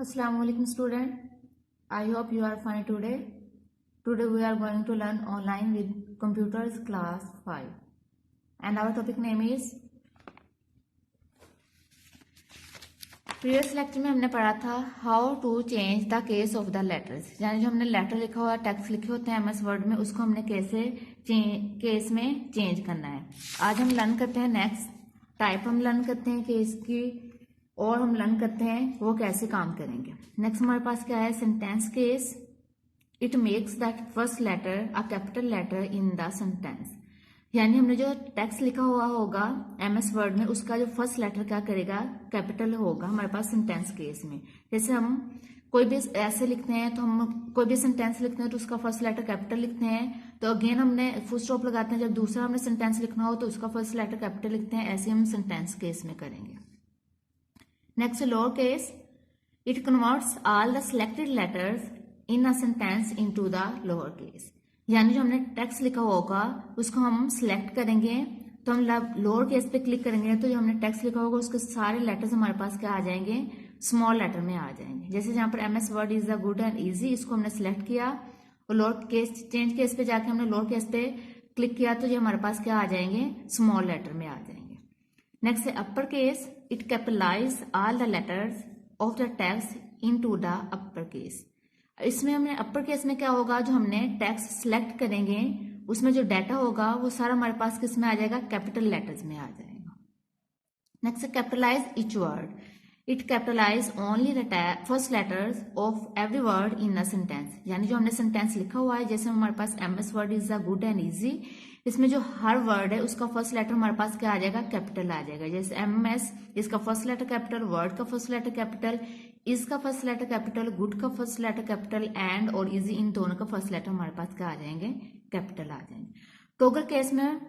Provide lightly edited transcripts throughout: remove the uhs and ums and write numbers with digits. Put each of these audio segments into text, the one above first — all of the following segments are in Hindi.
Assalamualaikum student. I hope you are fine today. Today we are going to learn online with computers class 5 and our topic name is previous lecture में हमने पढ़ा था how to change the case of the letters, यानी जो हमने लेटर लिखा हुआ टेक्स्ट लिखे होते हैं एमएस वर्ड में, उसको हमने कैसे केस में चेंज करना है। आज हम लर्न करते हैं नेक्स्ट टाइप, हम लर्न करते हैं केस की और हम लर्न करते हैं वो कैसे काम करेंगे। नेक्स्ट हमारे पास क्या है, sentence case. It makes that first letter a capital letter in the sentence, यानी हमने जो टेक्स्ट लिखा हुआ होगा एमएस वर्ड में उसका जो फर्स्ट लेटर क्या करेगा, कैपिटल होगा हमारे पास सेंटेंस केस में। जैसे हम कोई भी ऐसे लिखते हैं तो हम कोई भी सेंटेंस लिखते हैं तो उसका फर्स्ट लेटर कैपिटल लिखते हैं, तो अगेन हमने फुल स्टॉप लगाते हैं। जब दूसरा हमने सेंटेंस लिखना हो तो उसका फर्स्ट लेटर कैपिटल लिखते हैं। ऐसे हम सेंटेंस केस में करेंगे। Next lower case, it converts all the selected letters in a sentence into the lower case, यानी जो हमने टेक्स्ट लिखा होगा उसको हम सिलेक्ट करेंगे तो हम लोअर केस पे क्लिक करेंगे तो जो हमने टेक्स्ट लिखा होगा उसके सारे लेटर्स हमारे पास क्या आ जाएंगे, स्मॉल लेटर में आ जाएंगे। जैसे जहां पर MS Word is the good and easy, इसको हमने सिलेक्ट किया और लोअर केस चेंज केस पे जाके हमने लोअर केस पे क्लिक किया तो ये हमारे पास क्या आ जाएंगे, स्मॉल लेटर में आ जाएंगे। नेक्स्ट है upper case, it capitalise all the letters of the text into the upper case. इसमें हमने अपर केस में क्या होगा, जो हमने टेक्स्ट सिलेक्ट करेंगे उसमें जो डाटा होगा वो सारा हमारे पास किस में आ जाएगा, कैपिटल लेटर्स में आ जाएगा। Next capitalise each word, it capitalise only the first letters of every word in a sentence, यानी जो हमने सेंटेंस लिखा हुआ है, जैसे हमारे पास MS Word is the good and easy, इसमें जो हर वर्ड है उसका फर्स्ट लेटर हमारे पास क्या आ जाएगा, कैपिटल आ जाएगा। जैसे एमएस, इसका फर्स्ट लेटर कैपिटल, वर्ड का फर्स्ट लेटर कैपिटल, इसका फर्स्ट लेटर कैपिटल, गुड का फर्स्ट लेटर कैपिटल, एंड और इजी इन दोनों का फर्स्ट लेटर हमारे पास क्या आ जाएंगे, कैपिटल आ जाएंगे। टॉगल केस में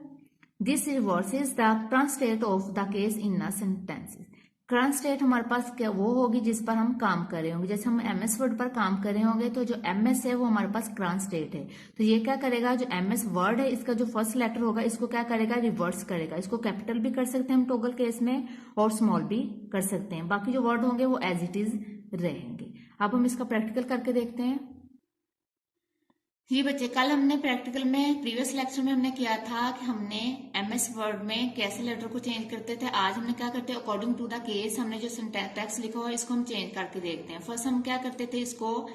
this reverses the current state of the case in a sentences. Current state हमारे पास क्या वो होगी जिस पर हम काम कर रहे होंगे। जैसे हम एमएस वर्ड पर काम कर रहे होंगे तो जो एमएस है वो हमारे पास करंट स्टेट है, तो ये क्या करेगा, जो एमएस वर्ड है इसका जो फर्स्ट लेटर होगा इसको क्या करेगा, रिवर्स करेगा। इसको कैपिटल भी कर सकते हैं हम टॉगल केस में और स्मॉल भी कर सकते हैं। बाकी जो वर्ड होंगे वो एज इट इज रहेंगे। अब हम इसका प्रैक्टिकल करके देखते हैं। जी बच्चे, कल हमने प्रैक्टिकल में प्रीवियस लेक्चर में हमने किया था कि हमने एमएस वर्ड में कैसे लेटर को चेंज करते थे। आज हमने क्या करते हैं, अकॉर्डिंग टू द केस हमने जो टेक्स्ट लिखा हुआ है इसको हम चेंज करके देखते हैं। फर्स्ट हम क्या करते थे, इसको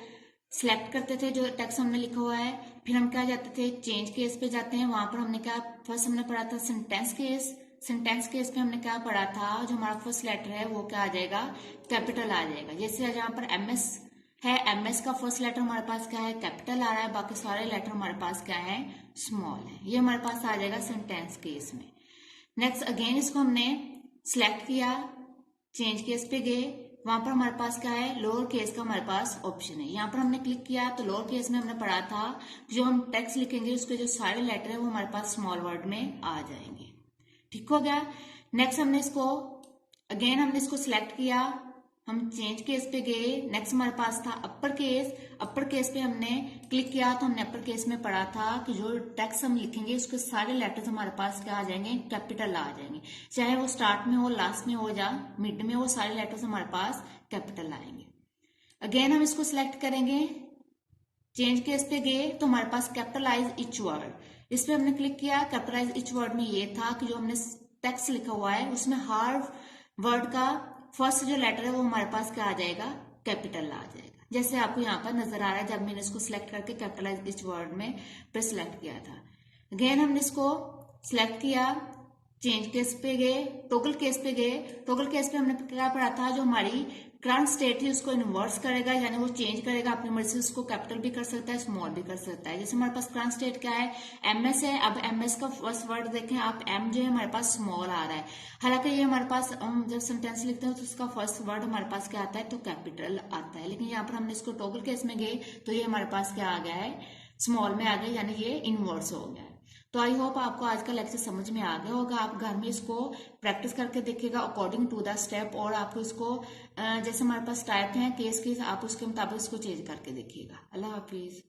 सिलेक्ट करते थे जो टेक्स्ट हमने लिखा हुआ है, फिर हम क्या जाते थे, चेंज केस पे जाते हैं। वहां पर हमने क्या फर्स्ट हमने पढ़ा था सेंटेंस केस। सेंटेंस केस पे हमने क्या पढ़ा था, जो हमारा फर्स्ट लेटर है वो क्या आ जाएगा, कैपिटल आ जाएगा। जैसे जहां पर एमएस है, एमएस का फर्स्ट लेटर हमारे पास क्या है, कैपिटल आ रहा है, बाकी सारे लेटर हमारे पास क्या है, स्मॉल है। ये हमारे पास आ जाएगा सेंटेंस केस में। नेक्स्ट अगेन इसको हमने सिलेक्ट किया, चेंज केस पे गए, वहां पर हमारे पास क्या है, लोअर केस का हमारे पास ऑप्शन है। यहाँ पर हमने क्लिक किया तो लोअर केस में हमने पढ़ा था जो हम टेक्स्ट लिखेंगे उसके जो सारे लेटर है वो हमारे पास स्मॉल वर्ड में आ जाएंगे। ठीक हो गया। नेक्स्ट हमने इसको अगेन हमने इसको सिलेक्ट किया, हम चेंज केस पे गए। नेक्स्ट हमारे पास था अपर केस। अपर केस पे हमने क्लिक किया तो हमने अपर केस में पढ़ा था कि जो टेक्स्ट हम लिखेंगे उसके सारे लेटर्स हमारे पास क्या आ जाएंगे, कैपिटल आ जाएंगे। चाहे वो स्टार्ट में हो, लास्ट में हो या मिड में, वो सारे लेटर्स हमारे पास कैपिटल आएंगे। अगेन हम इसको सिलेक्ट करेंगे, चेंज केस पे गए तो हमारे पास कैपिटलाइज ईच वर्ड, इस पे हमने क्लिक किया। कैपिटलाइज ईच वर्ड में ये था कि जो हमने टेक्स्ट लिखा हुआ है उसमें हर वर्ड का फर्स्ट जो लेटर है वो हमारे पास क्या आ जाएगा, कैपिटल आ जाएगा। जैसे आपको यहाँ पर नजर आ रहा है जब मैंने इसको सिलेक्ट करके कैपिटलाइज इस वर्ड में पे सिलेक्ट किया था। अगेन हमने इसको सिलेक्ट किया, चेंज केस पे गए, टॉगल केस पे गए। टॉगल केस पे हमने क्या पढ़ा था, जो हमारी करंट स्टेट है उसको इन्वर्स करेगा, यानी वो चेंज करेगा अपनी मर्जी से, उसको कैपिटल भी कर सकता है, स्मॉल भी कर सकता है। जैसे हमारे पास करंट स्टेट क्या है, एमएस है। अब एमएस का फर्स्ट वर्ड देखें आप, एम जो है हमारे पास स्मॉल आ रहा है, हालांकि ये हमारे पास हम जब सेंटेंस लिखते हैं तो उसका फर्स्ट वर्ड हमारे पास क्या आता है, तो कैपिटल आता है। लेकिन यहाँ पर हमने इसको टॉगल केस में गए तो ये हमारे पास क्या आ गया है, स्मॉल में आ गया, यानी ये इनवर्स हो गया है। तो आई होप आपको आज का लेक्चर समझ में आ गया होगा। आप घर में इसको प्रैक्टिस करके देखिएगा अकॉर्डिंग टू द स्टेप, और आपको इसको जैसे हमारे पास टाइप है केस केस, आप उसके मुताबिक इसको चेंज करके देखिएगा। अल्लाह हाफिज।